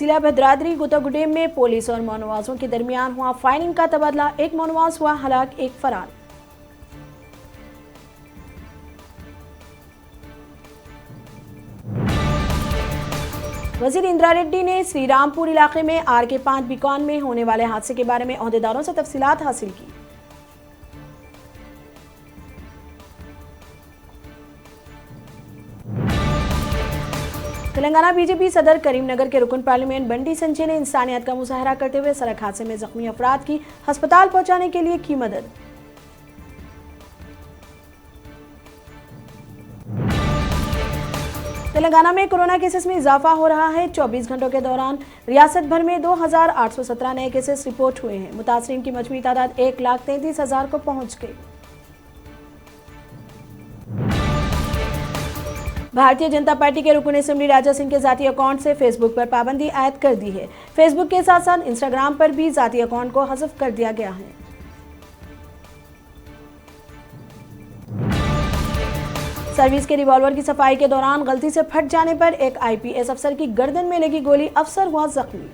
जिला भद्राद्री गुतागुडेम में पुलिस और मौनवासों के दरमियान हुआ फायरिंग का तबादला। एक मौनवास हुआ हलाक, एक फरार। वजीर इंदिरा रेड्डी ने श्रीरामपुर इलाके में RK5 बीकॉन में होने वाले हादसे के बारे में ओहदेदारों से तफसीलात हासिल की। तेलंगाना बीजेपी सदर करीमनगर के रुकन पार्लियामेंट बंडी संजय ने इंसानियत का मुजाहरा करते हुए सड़क हादसे में जख्मी अफराद की अस्पताल पहुंचाने के लिए की मदद। तेलंगाना में कोरोना केसेस में इजाफा हो रहा है। 24 घंटों के दौरान रियासत भर में 2817 नए केसेस रिपोर्ट हुए हैं। मुतासरीन की मजमूई तादाद 1,33,000 को पहुंच गई। भारतीय जनता पार्टी के रुकन असेंबली राजा सिंह के जाती अकाउंट से फेसबुक पर पाबंदी आयद कर दी है। फेसबुक के साथ साथ इंस्टाग्राम पर भी जाती अकाउंट को हज़फ कर दिया गया है। सर्विस के रिवॉल्वर की सफाई के दौरान गलती से फट जाने पर एक IPS अफसर की गर्दन में लगी गोली, अफसर हुआ जख्मी।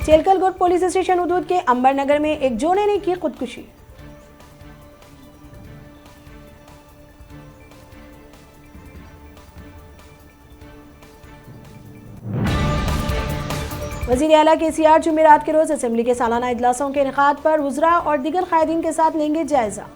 चेलकलगुट पुलिस स्टेशन हदूद के अंबरनगर में एक जोड़े ने की खुदकुशी। वज़ीर आला KCR जुमेरात के रोज असेंबली के सालाना इजलासों के इनेकाद पर वुज़रा और दीगर कायदीन के साथ लेंगे जायजा।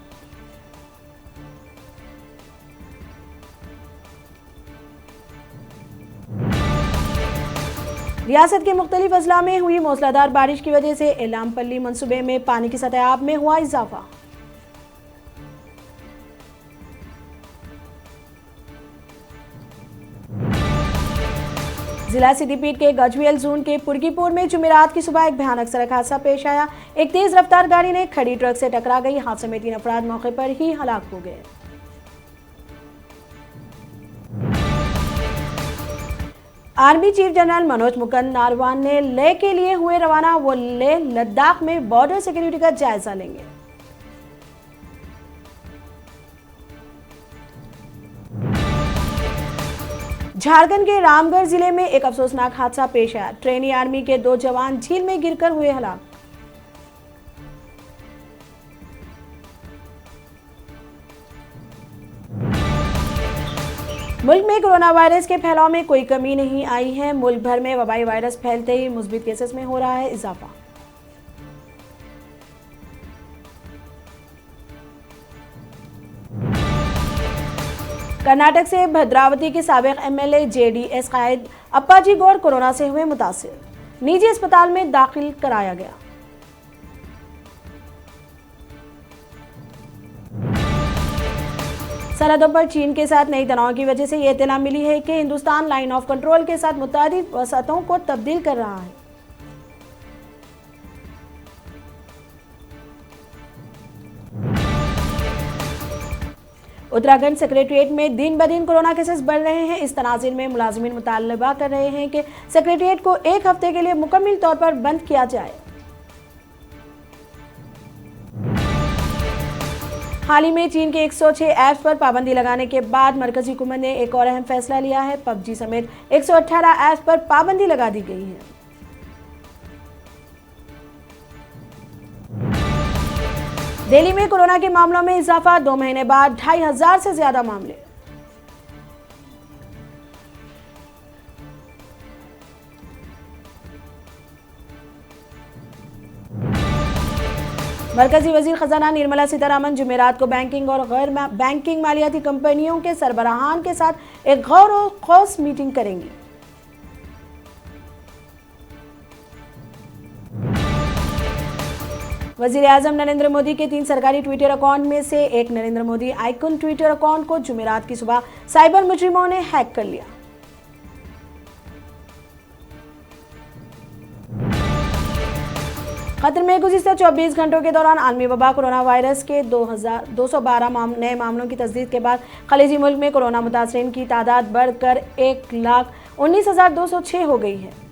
रियासत के मुख्तलिफ अजला में हुई मूसलाधार बारिश की वजह से एलामपल्ली मंसूबे में पानी की सतह आब में हुआ इजाफा। जिला सिद्दीपीर के गजवेल जोन के पुरकीपुर में जुमेरात की सुबह एक भयानक सड़क हादसा पेश आया। एक तेज रफ्तार गाड़ी ने खड़ी ट्रक से टकरा गई। हादसे में 3 अफराद मौके पर ही हलाक हो गए। Army chief general Manoj Mukund Naravane ने लेह के लिए हुए रवाना। वो लेह लद्दाख में बॉर्डर सिक्योरिटी का जायजा लेंगे। झारखंड के रामगढ़ जिले में एक अफसोसनाक हादसा पेश आया। ट्रेनी आर्मी के 2 जवान झील में गिरकर हुए हलाक। मुल्क में कोरोना वायरस के फैलाव में कोई कमी नहीं आई है। मुल्क भर में वबाई वायरस फैलते ही मुस्बित केसेस में हो रहा है इजाफा। कर्नाटक से भद्रावती के साबिक MLA JDS कायद अप्पाजी गौड़ कोरोना से हुए मुतासिर। निजी अस्पताल में दाखिल कराया गया। सरहदों पर चीन के साथ नई तनाव की वजह से यह इत्तला मिली है कि हिंदुस्तान लाइन ऑफ कंट्रोल के साथ मुतादिद वसातों को तब्दील कर रहा है। उत्तराखंड सेक्रेटेरिएट में दिन ब दिन कोरोना केसेस बढ़ रहे हैं। इस तनाज़ुर में मुलाजिमीन मुतालबा कर रहे हैं कि सेक्रेटेरिएट को 1 हफ्ते के लिए मुकम्मल तौर पर बंद किया जाए। हाल ही में चीन के 106 ऐप्स पर पाबंदी लगाने के बाद मरकजी हुकूमत ने एक और अहम फैसला लिया है। PUBG समेत 118 ऐप्स पर पाबंदी लगा दी गई है। दिल्ली में कोरोना के मामलों में इजाफा। 2 महीने बाद 2500 से ज्यादा मामले। मरकजी वजीर खजाना निर्मला सीतारामन जुमेरात को बैंकिंग और गैर बैंकिंग मालियाती कंपनियों के सरबराहान के साथ एक गौर और खौस मीटिंग करेंगी। वजीर आजम नरेंद्र मोदी के 3 सरकारी ट्विटर अकाउंट में से एक Narendra Modi icon Twitter account को जुमेरात की सुबह साइबर मुजरिमों ने हैक कर लिया। कतर में गुज़िश्ता 24 घंटों के दौरान आलमी वबा कोरोना वायरस के 212 नए मामलों की तस्दीक के बाद खलीजी मुल्क में कोरोना मुतासरीन की तादाद बढ़कर 1,19,206 हो गई है।